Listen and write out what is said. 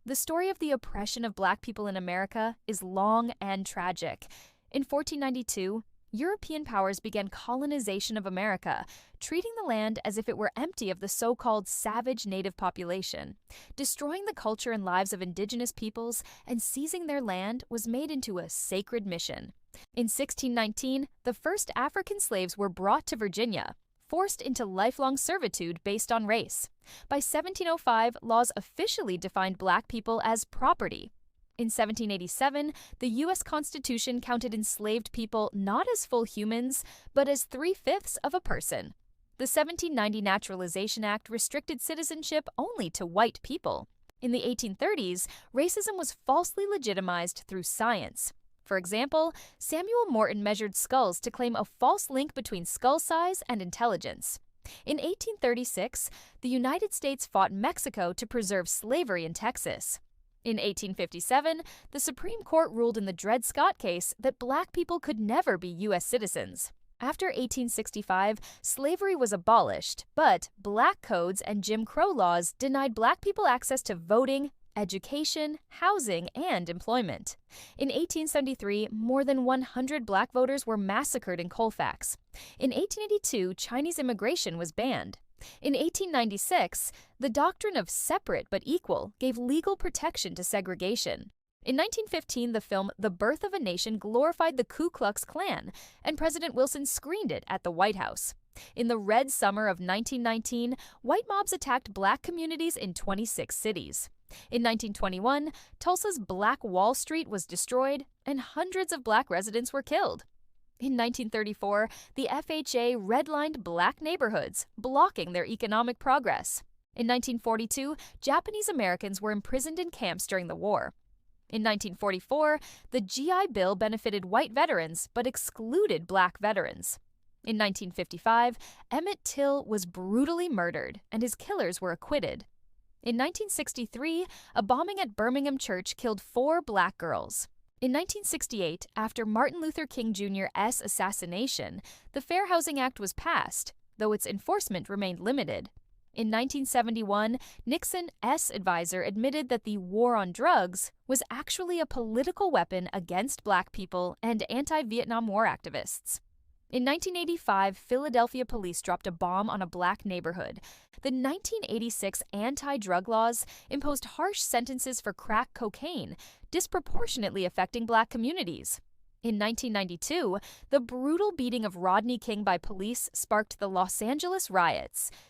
The story of the oppression of Black people in America is long and tragic. In 1492, European powers began colonization of America, treating the land as if it were empty of the so-called savage native population. Destroying the culture and lives of indigenous peoples and seizing their land was made into a sacred mission. In 1619, the first African slaves were brought to Virginia, forced into lifelong servitude based on race. By 1705, laws officially defined Black people as property. In 1787, the U.S. Constitution counted enslaved people not as full humans, but as 3/5 of a person. The 1790 Naturalization Act restricted citizenship only to white people. In the 1830s, racism was falsely legitimized through science. For example, Samuel Morton measured skulls to claim a false link between skull size and intelligence. In 1836, the United States fought Mexico to preserve slavery in Texas. In 1857, the Supreme Court ruled in the Dred Scott case that Black people could never be U.S. citizens. After 1865, slavery was abolished, but Black codes and Jim Crow laws denied Black people access to voting, education, housing, and employment. In 1873, more than 100 Black voters were massacred in Colfax. In 1882, Chinese immigration was banned. In 1896, the doctrine of separate but equal gave legal protection to segregation. In 1915, the film The Birth of a Nation glorified the Ku Klux Klan, and President Wilson screened it at the White House. In the Red Summer of 1919, white mobs attacked Black communities in 26 cities. In 1921, Tulsa's Black Wall Street was destroyed, and hundreds of Black residents were killed. In 1934, the FHA redlined Black neighborhoods, blocking their economic progress. In 1942, Japanese Americans were imprisoned in camps during the war. In 1944, the GI Bill benefited white veterans but excluded Black veterans. In 1955, Emmett Till was brutally murdered, and his killers were acquitted. In 1963, a bombing at Birmingham Church killed 4 Black girls. In 1968, after Martin Luther King Jr.'s assassination, the Fair Housing Act was passed, though its enforcement remained limited. In 1971, Nixon's advisor admitted that the war on drugs was actually a political weapon against Black people and anti-Vietnam War activists. In 1985, Philadelphia police dropped a bomb on a Black neighborhood. The 1986 anti-drug laws imposed harsh sentences for crack cocaine, disproportionately affecting Black communities. In 1992, the brutal beating of Rodney King by police sparked the Los Angeles riots.